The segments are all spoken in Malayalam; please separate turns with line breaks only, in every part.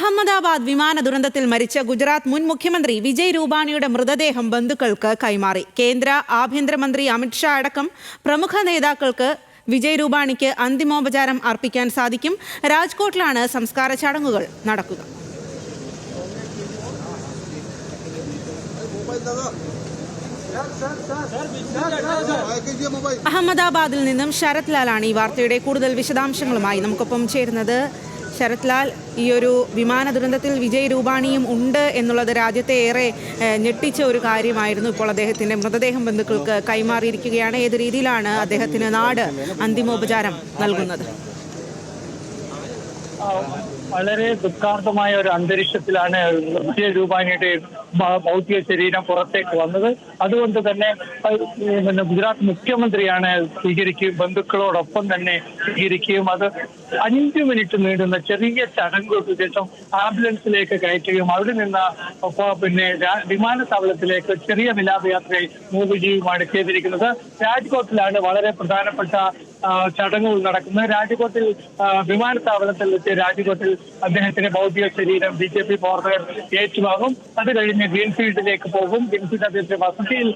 അഹമ്മദാബാദ് വിമാന ദുരന്തത്തിൽ മരിച്ച ഗുജറാത്ത് മുൻ മുഖ്യമന്ത്രി വിജയ് രൂപാണിയുടെ മൃതദേഹം ബന്ധുക്കൾക്ക് കൈമാറി. കേന്ദ്ര ആഭ്യന്തരമന്ത്രി അമിത്ഷാ അടക്കം പ്രമുഖ നേതാക്കൾക്ക് വിജയ് രൂപാണിക്ക് അന്തിമോപചാരം അർപ്പിക്കാൻ സാധിക്കും. രാജ്കോട്ടിലാണ് സംസ്കാര ചടങ്ങുകൾ നടക്കുക. അഹമ്മദാബാദിൽ നിന്നും ശരത് ലാലാണ് ഈ വാർത്തയുടെ കൂടുതൽ വിശദാംശങ്ങളുമായി നമുക്കൊപ്പം ചേരുന്നത്. ശരത് ലാൽ, ഈ ഒരു വിമാന ദുരന്തത്തിൽ വിജയ് രൂപാണിയും ഉണ്ട് എന്നുള്ളത് രാജ്യത്തെ ഏറെ ഞെട്ടിച്ച ഒരു കാര്യമായിരുന്നു. ഇപ്പോൾ അദ്ദേഹത്തിന്റെ മൃതദേഹം ബന്ധുക്കൾക്ക് കൈമാറിയിരിക്കുകയാണ്. ഏത് രീതിയിലാണ് അദ്ദേഹത്തിന് നാട് അന്തിമോപചാരം നൽകുന്നത്?
വളരെ ദുഃഖാർഹമായ ഒരു അന്തരീക്ഷത്തിലാണ് വിജയ് രൂപാണിയുടെ ഭൗതിക ശരീരം പുറത്തേക്ക് വന്നത്. അതുകൊണ്ട് തന്നെ ഗുജറാത്ത് മുഖ്യമന്ത്രിയാണ് സ്വീകരിക്കുകയും ബന്ധുക്കളോടൊപ്പം തന്നെ സ്വീകരിക്കുകയും അത് 5 മിനിറ്റ് നീണ്ടുന്ന ചെറിയ ചടങ്ങുകൾക്ക് ശേഷം ആംബുലൻസിലേക്ക് കയറ്റുകയും അവിടെ നിന്ന് വിമാനത്താവളത്തിലേക്ക് ചെറിയ വിലാപയാത്രയായി മൂവ് ചെയ്യുകയുമാണ് ചെയ്തിരിക്കുന്നത്. രാജ്കോട്ടിലാണ് വളരെ പ്രധാനപ്പെട്ട ചടങ്ങുകൾ നടക്കുന്നത്. രാജ്കോട്ടിൽ വിമാനത്താവളത്തിൽ വെച്ച് രാജ്കോട്ടിൽ അദ്ദേഹത്തിന്റെ ഭൗതിക ശരീരം BJP പ്രവർത്തകർ ഏറ്റുവാങ്ങും. അത് കഴിഞ്ഞ് ഗ്രീൻഫീൽഡിലേക്ക് പോകും. ഗ്രീൻഫീൽഡ് അദ്ദേഹത്തിന്റെ വസതിയിൽ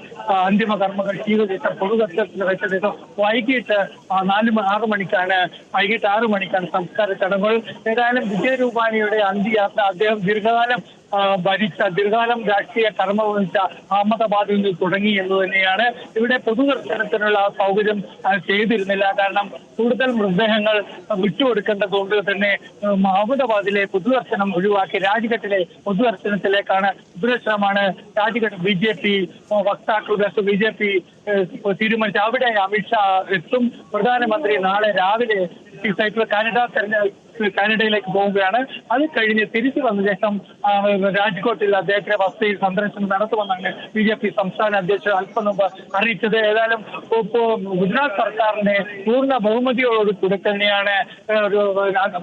അന്തിമ കർമ്മങ്ങൾ ചെയ്ത ശേഷം പൊതുദർശനത്തിൽ വെച്ച ശേഷം വൈകിട്ട് 6 മണിക്കാണ് സംസ്കാര ചടങ്ങുകൾ. ഏതായാലും വിജയ് രൂപാണിയുടെ അന്ത്യയാത്ര അദ്ദേഹം ദീർഘകാലം രാഷ്ട്രീയ കർമ്മം വഹിച്ച അഹമ്മദാബാദിൽ നിന്ന് തുടങ്ങി എന്ന് തന്നെയാണ്. ഇവിടെ പൊതുദർശനത്തിനുള്ള സൗകര്യം ചെയ്തിരുന്നില്ല. കാരണം കൂടുതൽ മൃതദേഹങ്ങൾ വിട്ടുകൊടുക്കേണ്ടതുകൊണ്ട് തന്നെ അഹമ്മദാബാദിലെ പൊതുദർശനം ഒഴിവാക്കി രാജ്ഘട്ടിലെ പൊതുദർശനത്തിലേക്കാണ് രാജ്ഘട്ട് BJP വക്താക്കൾ BJP തീരുമാനിച്ചു. അവിടെ അമിത്ഷാ എത്തും. പ്രധാനമന്ത്രി നാളെ രാവിലെ കാനഡയിലേക്ക് പോവുകയാണ്. അത് കഴിഞ്ഞ് തിരിച്ചു വന്ന ശേഷം രാജ്കോട്ടിൽ അദ്ദേഹത്തിന്റെ വസതിയിൽ സന്ദർശനം നടത്തുമെന്നാണ് BJP സംസ്ഥാന അധ്യക്ഷൻ അല്പം മുമ്പ് അറിയിച്ചത്. ഏതായാലും ഗുജറാത്ത് സർക്കാരിന്റെ പൂർണ്ണ ബഹുമതിയോട് കൂടെ തന്നെയാണ്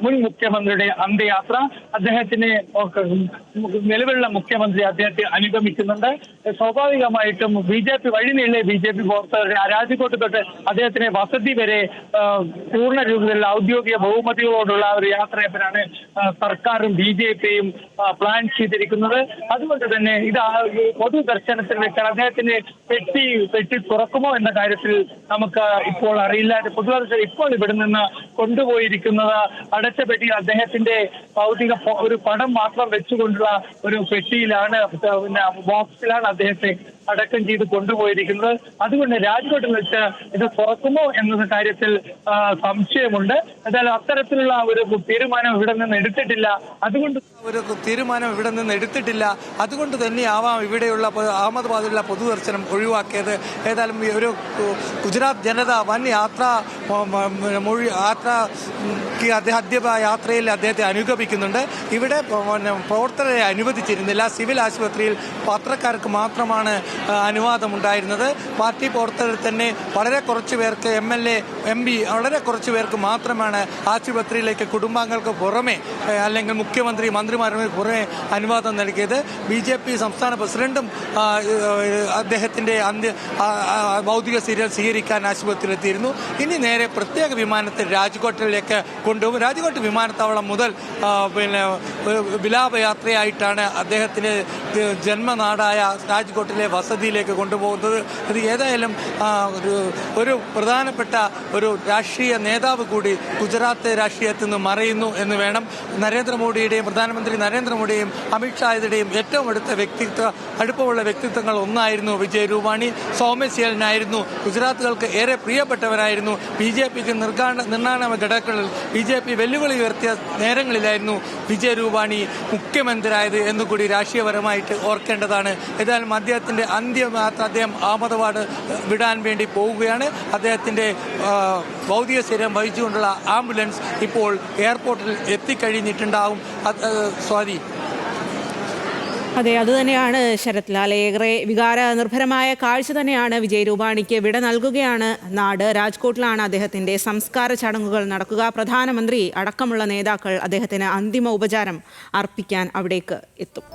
മുൻ മുഖ്യമന്ത്രിയുടെ അന്ത്യയാത്ര. അദ്ദേഹത്തിന് നിലവിലുള്ള മുഖ്യമന്ത്രി അദ്ദേഹത്തെ അനുഗമിക്കുന്നുണ്ട്. സ്വാഭാവികമായിട്ടും BJP വഴിനീളെ BJP പ്രവർത്തകർ രാജ്കോട്ട് തൊട്ട് അദ്ദേഹത്തിന്റെ വസതി വരെ പൂർണ്ണ രൂപത്തിലുള്ള ഔദ്യോഗിക ബഹുമതികളോടുള്ള ഒരു യാത്രയപ്പിനാണ് സർക്കാരും BJPയും പ്ലാൻ ചെയ്തിരിക്കുന്നത്. അതുകൊണ്ട് തന്നെ ഇത് പൊതുദർശനത്തിൽ വെച്ചാൽ അദ്ദേഹത്തിന്റെ പെട്ടി തുറക്കുമോ എന്ന കാര്യത്തിൽ നമുക്ക് ഇപ്പോൾ അറിയില്ല. പൊതുദർശനം ഇപ്പോൾ ഇവിടെ നിന്ന് കൊണ്ടുപോയിരിക്കുന്നത് അടച്ച പെട്ടി അദ്ദേഹത്തിന്റെ ഭൗതിക ഒരു പടം മാത്രം വെച്ചുകൊണ്ടുള്ള ഒരു പെട്ടിയിലാണ്, ബോക്സിലാണ് അദ്ദേഹത്തെ അടക്കം ചെയ്ത് കൊണ്ടുപോയിരിക്കുന്നത്. അതുകൊണ്ട് രാജ്കോട്ടിൽ വെച്ച് ഇത് തുറക്കുമോ എന്ന കാര്യത്തിൽ സംശയമുണ്ട്. എന്തായാലും അത്തരത്തിലുള്ള ഒരു തീരുമാനം ഇവിടെ നിന്ന് എടുത്തിട്ടില്ല.
അതുകൊണ്ട് തന്നെയാവാം ഇവിടെയുള്ള അഹമ്മദാബാദിലുള്ള പൊതുദർശനം ഒഴിവാക്കിയത്. ഏതായാലും ഒരു ഗുജറാത്ത് ജനത വൻ യാത്രയിൽ അദ്ദേഹത്തെ അനുഗമിക്കുന്നുണ്ട്. ഇവിടെ പ്രവർത്തകരെ അനുവദിച്ചിരുന്നില്ല. സിവിൽ ആശുപത്രിയിൽ പത്രക്കാർക്ക് മാത്രമാണ് അനുവാദമുണ്ടായിരുന്നത്. പാർട്ടി പ്രവർത്തകർ തന്നെ വളരെ കുറച്ചു പേർക്ക് MLA MP വളരെ കുറച്ചു പേർക്ക് മാത്രമാണ് ആശുപത്രിയിലേക്ക് കുടുംബാംഗങ്ങൾക്ക് പുറമെ അല്ലെങ്കിൽ മന്ത്രിമാർക്ക് പുറമെ അനുവാദം നൽകിയത്. BJP സംസ്ഥാന പ്രസിഡന്റും അദ്ദേഹത്തിന്റെ ഭൗതിക ശരീരം സ്വീകരിക്കാൻ ആശുപത്രിയിലെത്തിയിരുന്നു. ഇനി നേരെ പ്രത്യേക വിമാനത്തിൽ രാജ്കോട്ടിലേക്ക് കൊണ്ടുപോകും. രാജ്കോട്ട് വിമാനത്താവളം മുതൽ വിലാപയാത്രയായിട്ടാണ് അദ്ദേഹത്തിന്റെ ജന്മനാടായ രാജ്കോട്ടിലെ വസതിയിലേക്ക് കൊണ്ടുപോകുന്നത്. ഇത് ഏതായാലും ഒരു പ്രധാനപ്പെട്ട ഒരു രാഷ്ട്രീയ നേതാവ് കൂടി ഗുജറാത്ത് രാഷ്ട്രീയത്തിൽ നിന്ന് മറയുന്നു എന്ന് വേണം. പ്രധാനമന്ത്രി നരേന്ദ്രമോദിയും അമിത്ഷായുടെയും ഏറ്റവും അടുപ്പമുള്ള വ്യക്തിത്വങ്ങൾ ഒന്നായിരുന്നു വിജയ് രൂപാണി. സൗമ്യശീലനായിരുന്നു. ഗുജറാത്തുകൾക്ക് ഏറെ പ്രിയപ്പെട്ടവരായിരുന്നു. BJPക്ക് നിർണായക ഘടകങ്ങളിൽ BJP വെല്ലുവിളി ഉയർത്തിയ നേരങ്ങളിലായിരുന്നു വിജയ് രൂപാണി മുഖ്യമന്ത്രിയായത് എന്നുകൂടി രാഷ്ട്രീയപരമായിട്ട് ഓർക്കേണ്ടതാണ്. ഏതായാലും അദ്ദേഹത്തിന്റെ അന്ത്യയാത്ര അദ്ദേഹം അഹമ്മദാബാദ് വിടാൻ വേണ്ടി പോവുകയാണ്. അദ്ദേഹത്തിന്റെ ഭൗതിക ശരീരം വഹിച്ചുകൊണ്ടുള്ള ആംബുലൻസ് ഇപ്പോൾ എയർപോർട്ടിൽ എത്തിക്കഴിഞ്ഞിട്ടുണ്ടാവും.
അതെ, അതുതന്നെയാണ് ശരത് ലാൽ. ഏറെ വികാര നിർഭരമായ കാഴ്ച തന്നെയാണ്. വിജയ് രൂപാണിക്ക് വിട നൽകുകയാണ് നാട്. രാജ്കോട്ടിലാണ് അദ്ദേഹത്തിന്റെ സംസ്കാര ചടങ്ങുകൾ നടക്കുക. പ്രധാനമന്ത്രി അടക്കമുള്ള നേതാക്കൾ അദ്ദേഹത്തിന് അന്തിമ ഉപചാരം അർപ്പിക്കാൻ അവിടേക്ക് എത്തും.